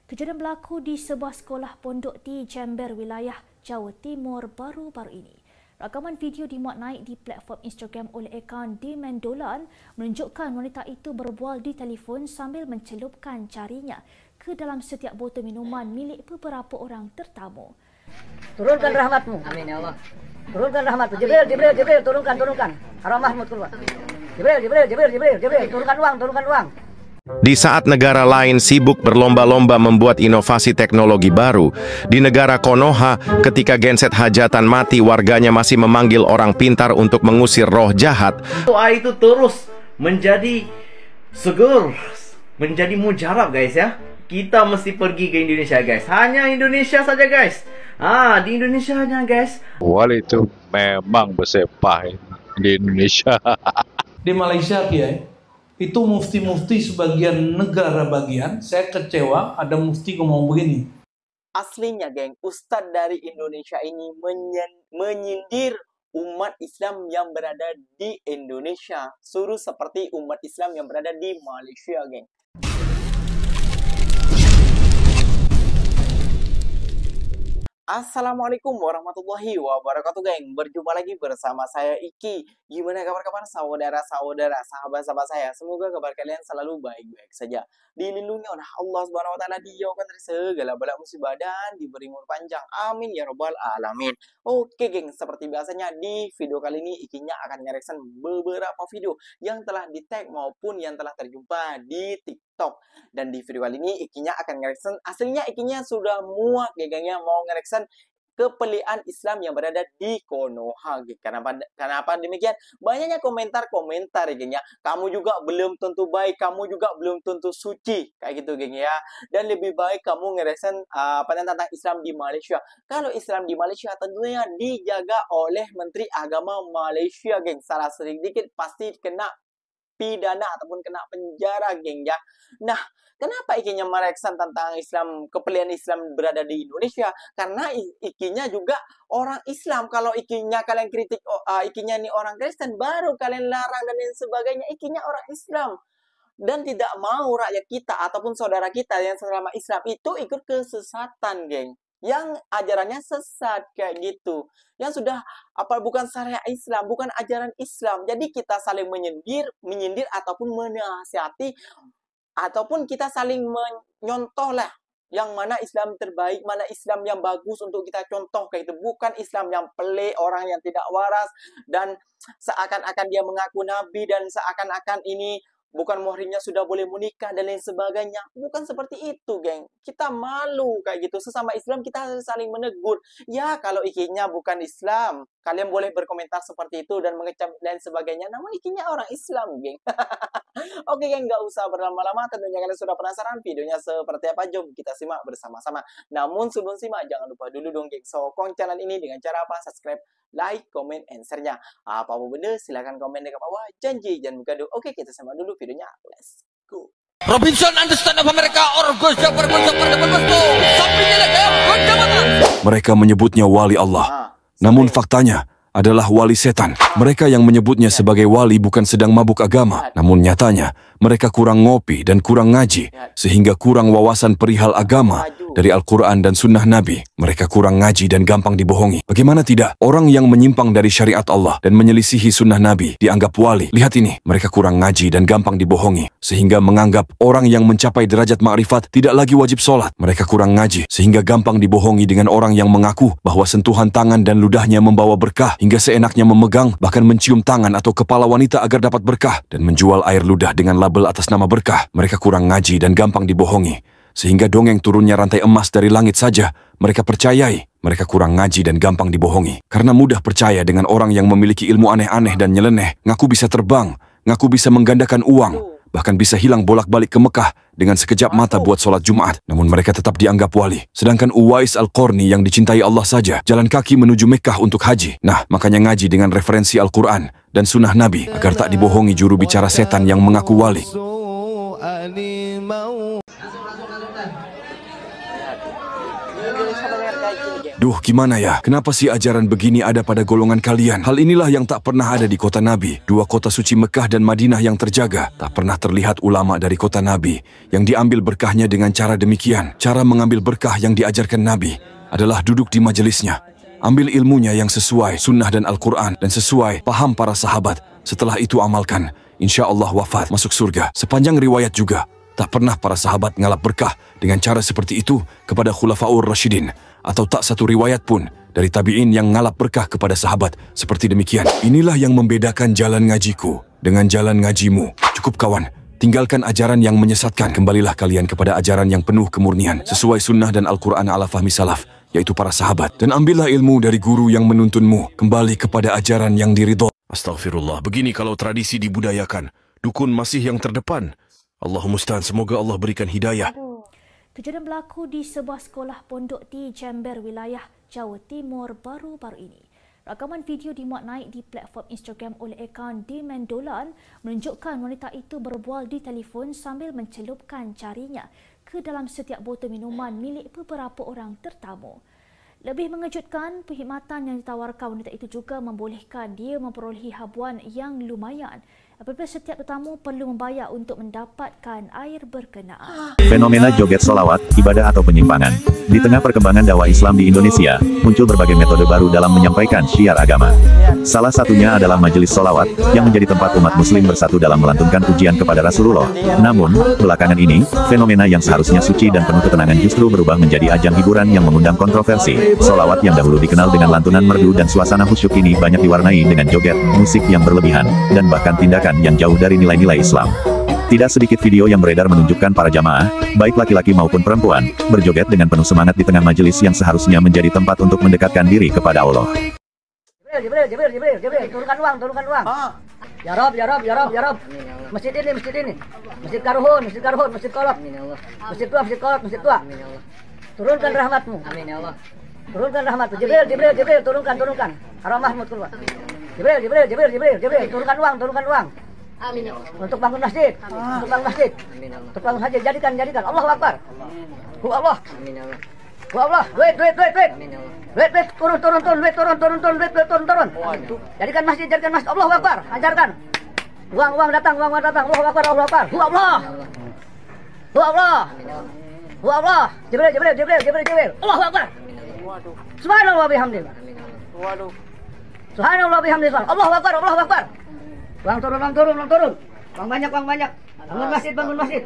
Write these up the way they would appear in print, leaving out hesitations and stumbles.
Kejadian berlaku di sebuah sekolah pondok di Jember, wilayah Jawa Timur baru-baru ini. Rakaman video dimuat naik di platform Instagram oleh akaun Demand Dolan menunjukkan wanita itu berbual di telefon sambil mencelupkan jarinya ke dalam setiap botol minuman milik beberapa orang tetamu. Turunkan rahmatmu. Amin ya Allah. Turunkan rahmatmu. Jibril, turunkan. Rahmatmu keluar. Jibril, turunkan uang. Di saat negara lain sibuk berlomba-lomba membuat inovasi teknologi baru, di negara Konoha ketika genset hajatan mati warganya masih memanggil orang pintar untuk mengusir roh jahat. Doa itu terus menjadi seger, menjadi mujarab guys ya. Kita mesti pergi ke Indonesia guys. Hanya Indonesia saja guys. Di Indonesia hanya guys. Wali itu memang bersepah di Indonesia. Di Malaysia Kiai, itu mufti-mufti sebagian negara bagian, saya kecewa ada mufti ngomong begini. Aslinya geng, Ustadz dari Indonesia ini menyindir umat Islam yang berada di Indonesia. Suruh seperti umat Islam yang berada di Malaysia geng. Assalamualaikum warahmatullahi wabarakatuh geng. Berjumpa lagi bersama saya Iki. Gimana kabar-kabar saudara-saudara, sahabat-sahabat saya? Semoga kabar kalian selalu baik-baik saja. Dilindungi oleh Allah Subhanahu wa taala, dijauhkan dari segala bala musibah dan diberi umur panjang. Amin ya rabbal alamin. Oke geng, seperti biasanya di video kali ini Ikinya akan nge-reaction beberapa video yang telah di-tag maupun yang telah terjumpa di TikTok. Dan di video kali ini Ikinya akan nge-reaction, aslinya Ikinya sudah muak gengnya mau nge-reaction kepelian Islam yang berada di Konoha. Kenapa demikian? Banyaknya komentar-komentar ya geng ya. Kamu juga belum tentu baik, kamu juga belum tentu suci, kayak gitu geng ya. Dan lebih baik kamu ngereaction tentang Islam di Malaysia. Kalau Islam di Malaysia tentunya dijaga oleh Menteri Agama Malaysia geng. Salah sedikit pasti kena pidana ataupun kena penjara geng ya. Nah, kenapa Ikinya mereaction tentang Islam, kepelian Islam berada di Indonesia? Karena Ikinya juga orang Islam. Kalau Ikinya kalian kritik Ikinya ini orang Kristen, baru kalian larang dan lain sebagainya. Ikinya orang Islam dan tidak mau rakyat kita ataupun saudara kita yang selama Islam itu ikut kesesatan geng, yang ajarannya sesat kayak gitu, yang sudah bukan syariat Islam, bukan ajaran Islam. Jadi kita saling menyindir ataupun menasihati, ataupun kita saling menyontoh lah yang mana Islam terbaik, mana Islam yang bagus untuk kita contoh kayak itu. Bukan Islam yang pelik, orang yang tidak waras dan seakan-akan dia mengaku nabi dan seakan-akan ini bukan muhrimnya sudah boleh menikah dan lain sebagainya. Bukan seperti itu, geng. Kita malu kayak gitu. Sesama Islam kita saling menegur. Ya, kalau Ikinya bukan Islam, kalian boleh berkomentar seperti itu dan mengecam dan sebagainya. Namun Ikinya orang Islam, geng. Oke, geng, nggak usah berlama-lama. Tentunya kalian sudah penasaran videonya seperti apa. Jom kita simak bersama-sama. Namun sebelum simak, jangan lupa dulu dong, geng. Sokong channel ini dengan cara apa? Subscribe, like, comment, and share-nya. Apa-apa benda, silahkan komen di bawah. Janji, jangan buka dulu. Oke, kita simak dulu videonya. Let's go. Robinson understand apa mereka Mereka menyebutnya wali Allah. Namun faktanya adalah wali setan. Mereka yang menyebutnya sebagai wali bukan sedang mabuk agama, namun nyatanya mereka kurang ngopi dan kurang ngaji, sehingga kurang wawasan perihal agama dari Al-Quran dan Sunnah Nabi. Mereka kurang ngaji dan gampang dibohongi. Bagaimana tidak? Orang yang menyimpang dari syariat Allah dan menyelisihi Sunnah Nabi dianggap wali. Lihat ini, mereka kurang ngaji dan gampang dibohongi, sehingga menganggap orang yang mencapai derajat ma'rifat tidak lagi wajib sholat. Mereka kurang ngaji, sehingga gampang dibohongi dengan orang yang mengaku bahwa sentuhan tangan dan ludahnya membawa berkah, hingga seenaknya memegang, bahkan mencium tangan atau kepala wanita agar dapat berkah, dan menjual air ludah dengan label atas nama berkah. Mereka kurang ngaji dan gampang dibohongi, sehingga dongeng turunnya rantai emas dari langit saja mereka percayai. Mereka kurang ngaji dan gampang dibohongi, karena mudah percaya dengan orang yang memiliki ilmu aneh-aneh dan nyeleneh, ngaku bisa terbang, ngaku bisa menggandakan uang, bahkan bisa hilang bolak-balik ke Mekah dengan sekejap mata buat sholat Jumat. Namun mereka tetap dianggap wali. Sedangkan Uwais Al-Qarni yang dicintai Allah saja jalan kaki menuju Mekah untuk haji. Nah, makanya ngaji dengan referensi Al-Quran dan Sunnah Nabi agar tak dibohongi juru bicara setan yang mengaku wali. Duh, gimana ya? Kenapa sih ajaran begini ada pada golongan kalian? Hal inilah yang tak pernah ada di kota Nabi. Dua kota suci Mekah dan Madinah yang terjaga. Tak pernah terlihat ulama dari kota Nabi yang diambil berkahnya dengan cara demikian. Cara mengambil berkah yang diajarkan Nabi adalah duduk di majelisnya. Ambil ilmunya yang sesuai sunnah dan Al-Quran dan sesuai paham para sahabat. Setelah itu amalkan. Insya Allah wafat masuk surga. Sepanjang riwayat juga, tak pernah para sahabat ngalap berkah dengan cara seperti itu kepada Khulafaur Rasyidin. Atau tak satu riwayat pun dari tabi'in yang ngalap berkah kepada sahabat seperti demikian. Inilah yang membedakan jalan ngajiku dengan jalan ngajimu. Cukup kawan, tinggalkan ajaran yang menyesatkan. Kembalilah kalian kepada ajaran yang penuh kemurnian sesuai sunnah dan Al-Quran ala fahmi salaf, yaitu para sahabat. Dan ambillah ilmu dari guru yang menuntunmu. Kembali kepada ajaran yang diridho. Astagfirullah, begini kalau tradisi dibudayakan. Dukun masih yang terdepan. Allahumma musta'an, semoga Allah berikan hidayah. Kejadian berlaku di sebuah sekolah pondok di Jember, wilayah Jawa Timur baru-baru ini. Rakaman video dimuat naik di platform Instagram oleh akaun Demand Dolan menunjukkan wanita itu berbual di telefon sambil mencelupkan jarinya ke dalam setiap botol minuman milik beberapa orang tetamu. Lebih mengejutkan, perkhidmatan yang ditawarkan wanita itu juga membolehkan dia memperolehi habuan yang lumayan apabila setiap tetamu perlu membayar untuk mendapatkan air berkenaan. Fenomena joget solawat, ibadah atau penyimpangan. Di tengah perkembangan dakwah Islam di Indonesia, muncul berbagai metode baru dalam menyampaikan syiar agama. Salah satunya adalah majelis solawat, yang menjadi tempat umat muslim bersatu dalam melantunkan pujian kepada Rasulullah. Namun, belakangan ini, fenomena yang seharusnya suci dan penuh ketenangan justru berubah menjadi ajang hiburan yang mengundang kontroversi. Solawat yang dahulu dikenal dengan lantunan merdu dan suasana khusyuk ini banyak diwarnai dengan joget, musik yang berlebihan, dan bahkan tindakan yang jauh dari nilai-nilai Islam. Tidak sedikit video yang beredar menunjukkan para jamaah, baik laki-laki maupun perempuan, berjoget dengan penuh semangat di tengah majelis yang seharusnya menjadi tempat untuk mendekatkan diri kepada Allah. Jibril, turunkan uang. Ya Rob. Masjid ini. Masjid Karuhun, Masjid Kolok. Masjid tua. Turunkan rahmatmu. Amin ya Allah. Turunkan rahmatmu. Jibril, turunkan. Arwah Mahmud keluar. Jibril, turunkan uang. Amin ya Allah. Untuk bangun masjid. Untuk bangun masjid. Jadikan. Allahu Akbar. Hu Allah. Amin ya Allah. Hu Allah. Duit. Amin ya Allah. Duit, turun. Jadikan masjid. Allahu Akbar. Ajarkan. Uang datang. Allahu Akbar. Hu Allah. Jibril. Allahu Akbar. Subhanallah bihamdih. Subhanallah bihamdih. Allahu Akbar. Uang turun. Uang banyak. Bangun masjid.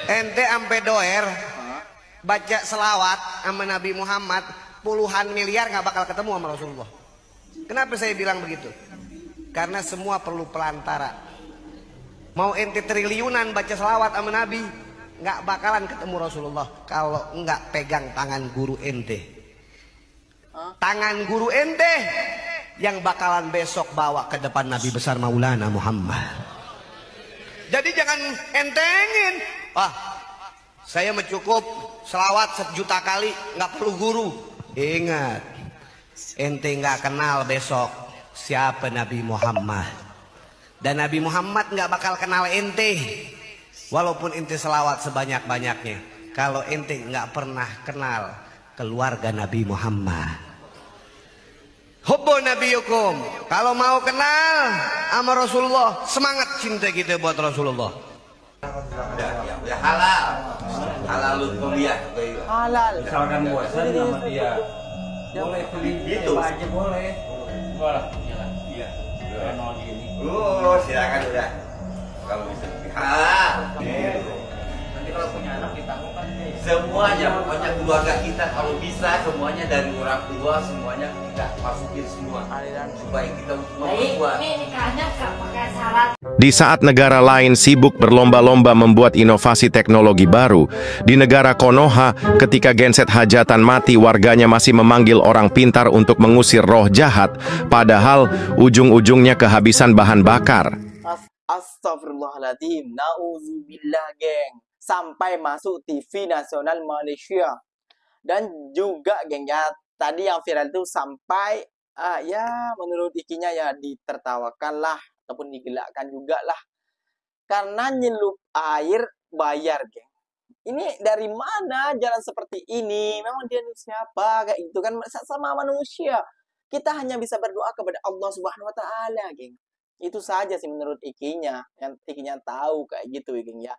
Ente ampe doer baca selawat sama Nabi Muhammad puluhan miliar nggak bakal ketemu sama Rasulullah. Kenapa saya bilang begitu? Karena semua perlu pelantara. Mau ente triliunan baca selawat sama Nabi, nggak bakalan ketemu Rasulullah kalau nggak pegang tangan guru ente. Tangan guru ente yang bakalan besok bawa ke depan Nabi besar Maulana Muhammad. Jadi jangan entengin. Saya mencukup selawat 1 juta kali, nggak perlu guru. Ingat, ente nggak kenal besok siapa Nabi Muhammad. Dan Nabi Muhammad nggak bakal kenal ente. Walaupun ente selawat sebanyak-banyaknya, kalau ente nggak pernah kenal keluarga Nabi Muhammad. Hubbu nabiyukum. Kalau mau kenal sama Rasulullah, semangat cinta kita buat Rasulullah. Ya halal. Halal kuliah. Halal. Misalkan bosan sama dia. Boleh beli gitu aja boleh. Iya. Silakan udah. Kalau bisa halal. Nanti kalau punya anak ditanggung kan semuanya, pokoknya keluarga kita kalau bisa semuanya dari orang tua semuanya kita masukin semua supaya kita membuat. Di saat negara lain sibuk berlomba-lomba membuat inovasi teknologi baru, di negara Konoha ketika genset hajatan mati warganya masih memanggil orang pintar untuk mengusir roh jahat, padahal ujung-ujungnya kehabisan bahan bakar. Astagfirullahaladzim, na'udzubillah geng. Sampai masuk TV nasional Malaysia. Dan juga geng ya, tadi yang viral itu sampai ya menurut ikinya ya ditertawakan lah ataupun digelakkan juga lah. Karena nyelup air bayar geng. Ini dari mana jalan seperti ini? Memang dia ini siapa? Kayak gitu kan, sama manusia. Kita hanya bisa berdoa kepada Allah Subhanahu wa taala, geng. Itu saja sih menurut ikinya, yang ikinya tahu kayak gitu, geng ya.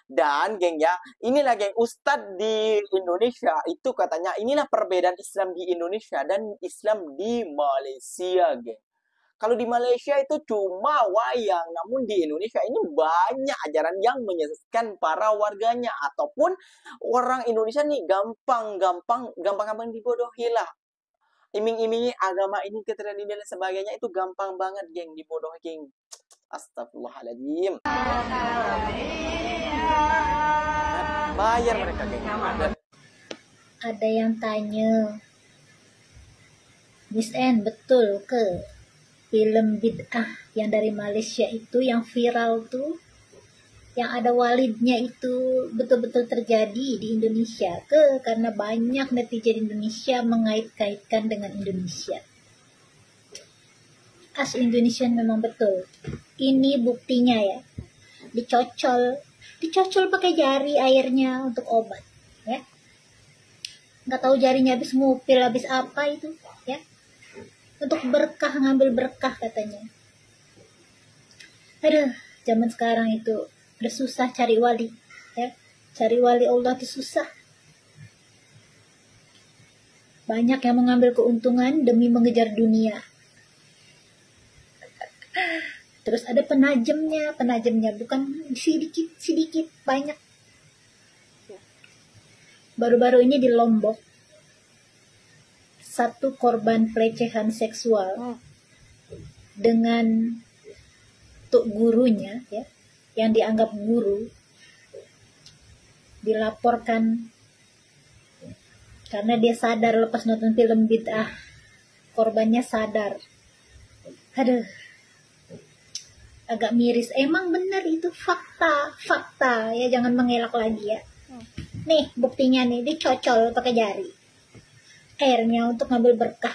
Dan geng ya, inilah geng Ustadz di Indonesia itu katanya inilah perbedaan Islam di Indonesia dan Islam di Malaysia, geng. Kalau di Malaysia itu cuma wayang, namun di Indonesia ini banyak ajaran yang menyesatkan para warganya ataupun orang Indonesia nih gampang dibodohi lah. Iming-imingi agama ini, keterangan ini dan sebagainya itu gampang banget, geng, dibodohi, geng. Astagfirullahaladzim. Bayar mereka, geng. Ada yang tanya, Miss N, betul ke film bid'ah yang dari Malaysia itu yang viral tuh, yang ada walidnya itu betul-betul terjadi di Indonesia ke? Karena banyak netizen Indonesia mengait-kaitkan dengan Indonesia. Asli Indonesia memang betul. Ini buktinya ya. Dicocol pakai jari airnya untuk obat, ya. Nggak tahu jarinya habis ngupil, habis apa itu, ya. Untuk berkah, ngambil berkah katanya. Aduh, zaman sekarang itu udah susah cari wali, ya. Cari wali Allah itu susah. Banyak yang mengambil keuntungan demi mengejar dunia. Terus ada penajamnya bukan sedikit, banyak. Baru-baru ini di Lombok, satu korban pelecehan seksual dengan tuk gurunya, ya, yang dianggap guru, dilaporkan karena dia sadar lepas nonton film bid'ah. Korbannya sadar. Aduh, agak miris. Emang benar itu fakta ya, jangan mengelak lagi ya. Nih buktinya nih, dicocol pakai jari airnya untuk ngambil berkah.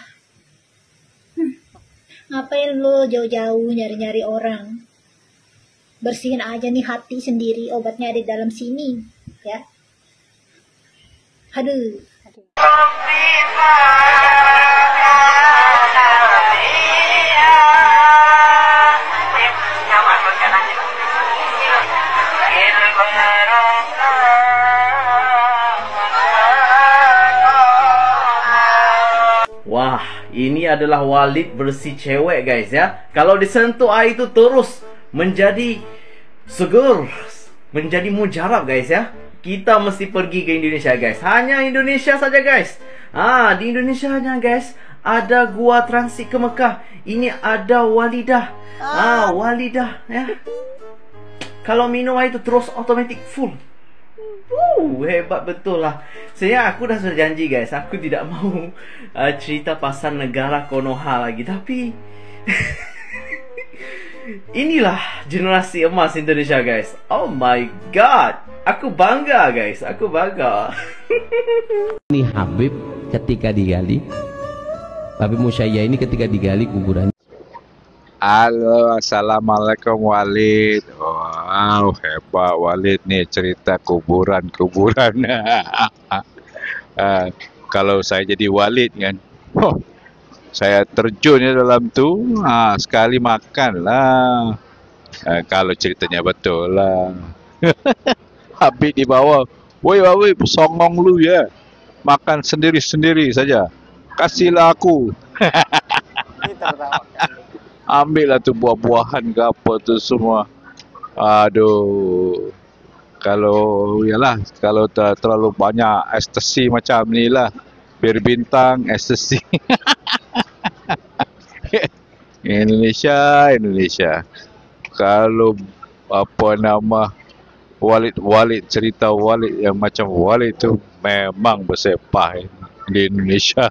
Ngapain lo jauh-jauh nyari-nyari orang? Bersihin aja nih hati sendiri, obatnya ada di dalam sini, ya. Aduh. Wah, ini adalah walid versi cewek, guys ya. Kalau disentuh air itu terus menjadi seger, menjadi mujarab, guys ya. Kita mesti pergi ke Indonesia, guys. Hanya Indonesia saja, guys. Di Indonesia hanya, guys, ada gua transit ke Mekah. Ini ada walidah. Walidah ya. Kalau minum air itu terus automatic full. Hebat betul lah. Aku dah berjanji, guys, aku tidak mau cerita pasal negara Konoha lagi. Tapi inilah generasi emas Indonesia, guys. Oh my god, aku bangga, guys. Aku bangga. Ini Habib ketika digali, Habib Musyayya ini ketika digali kuburan. Halo, assalamualaikum Walid. Wow, hebat Walid nih cerita kuburan. Kalau saya jadi Walid kan, saya terjun dalam tu, sekali makan lah. Kalau ceritanya betul lah. Habib di bawah, woi songong lu ya, makan sendiri saja. Kasihlah aku. Ambillah tu buah-buahan ke apa tu semua. Aduh. Kalau terlalu banyak ekstasi macam ni lah. Bir bintang ekstasi. Indonesia. Kalau apa nama Walid cerita Walid yang macam Walid tu memang bersepah di Indonesia.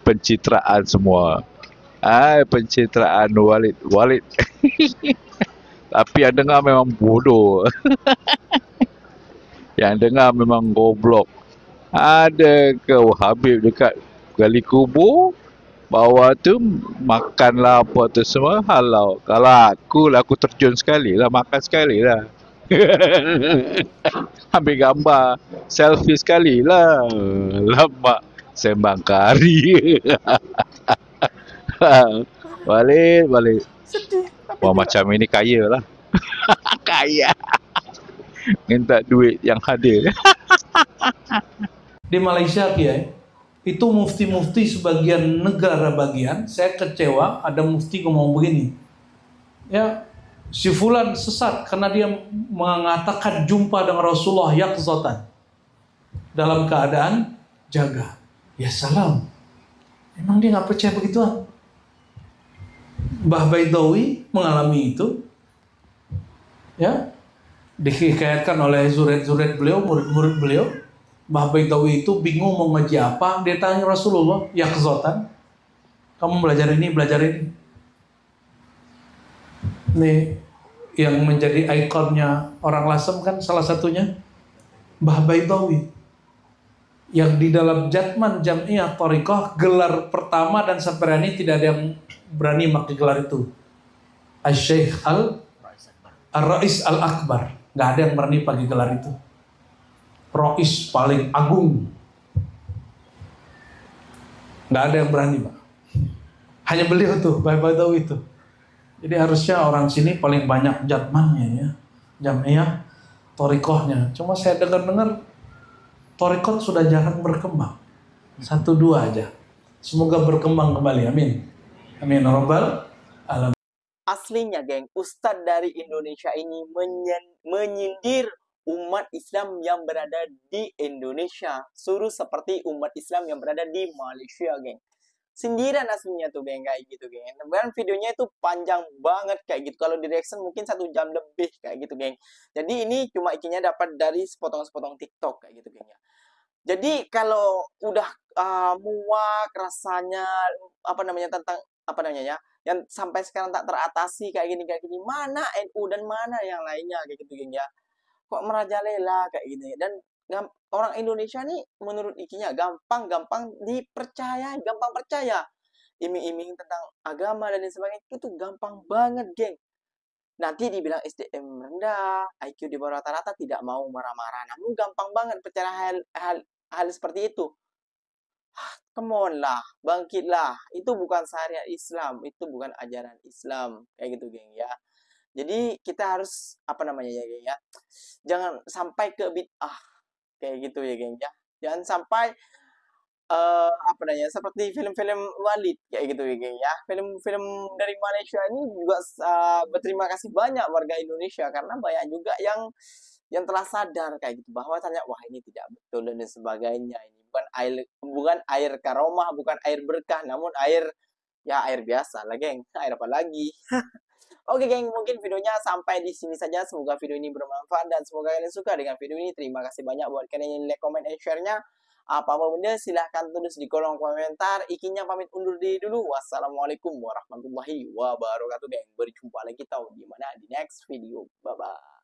Pencitraan semua. Pencitraan Walid. Tapi yang dengar memang bodoh. Yang dengar memang goblok. Ada ke Habib dekat gali kubur, bawah tu makanlah apa tu semua halal. Kalau aku terjun sekali lah, makan sekali lah. Ambil gambar selfie sekali lah. Lama sembang kari. Balik. Wah, macam ini kaya lah. Kaya. Minta duit yang hadir. Di Malaysia, Kiai, itu mufti-mufti sebagian negara bagian, saya kecewa ada mufti ngomong begini. Ya, si fulan sesat karena dia mengatakan jumpa dengan Rasulullah yaqzatan dalam keadaan jaga. Ya salam. Emang dia nggak percaya begituan? Mbah Baidawi mengalami itu. Ya, dihikayatkan oleh zuret-zuret beliau, murid-murid beliau. Mbah Baidawi itu bingung mau ngaji apa, dia tanya Rasulullah, yaqzatan, kamu belajar ini. Nih, yang menjadi ikonnya orang Lasem kan salah satunya Mbah Baidawi. Yang di dalam Jatman Jam'iyah Thariqah, gelar pertama dan sampai hari ini tidak ada yang berani pakai gelar itu. Asy-Syaikh Ar-Rais Al-Akbar. Nggak ada yang berani pakai gelar itu. Rais paling agung. Nggak ada yang berani, Pak. Hanya beliau tuh, Mbah Baidawi itu. Jadi harusnya orang sini paling banyak jatmannya ya. Jam'iyah Thariqahnya. Cuma saya dengar-dengar Thariqah sudah jarang berkembang. 1-2 aja. Semoga berkembang kembali. Amin. Amin. Rabbal alamin. Aslinya, geng, Ustadz dari Indonesia ini menyindir umat Islam yang berada di Indonesia. Suruh seperti umat Islam yang berada di Malaysia, geng. Sindiran aslinya tuh, geng, kayak gitu, geng. Dan videonya itu panjang banget kayak gitu. Kalau di reaction mungkin 1 jam lebih kayak gitu, geng. Jadi ini cuma ikinya dapat dari sepotong-sepotong TikTok kayak gitu, geng ya. Jadi kalau udah muak rasanya tentang ya, yang sampai sekarang tak teratasi kayak gini, mana NU dan mana yang lainnya kayak gitu, geng ya. Kok merajalela kayak gini. Dan orang Indonesia nih menurut ikinya gampang dipercaya, gampang percaya. Iming-iming tentang agama dan lain sebagainya itu gampang banget, geng. Nanti dibilang SDM rendah, IQ di bawah rata-rata, tidak mau marah-marah. Namun gampang banget percaya hal seperti itu. Come on lah, bangkitlah. Itu bukan syariat Islam, itu bukan ajaran Islam. Kayak gitu, geng ya. Jadi kita harus ya, geng ya. Jangan sampai ke bid'ah. Kayak gitu ya, geng ya. Jangan sampai seperti film-film Walid kayak gitu ya, geng ya. Film-film dari Malaysia ini juga berterima kasih banyak warga Indonesia karena banyak juga yang telah sadar kayak gitu bahwa wah ini tidak betul dan sebagainya. Ini bukan air karomah, bukan air berkah, namun air biasa lah, geng. Air apa lagi? Oke, geng, mungkin videonya sampai di sini saja. Semoga video ini bermanfaat dan semoga kalian suka dengan video ini. Terima kasih banyak buat kalian yang like, comment, and share-nya. Apa-apa benda silahkan tulis di kolom komentar. Ikinya pamit undur diri dulu. Wassalamualaikum warahmatullahi wabarakatuh, geng. Berjumpa lagi kita di next video. Bye-bye.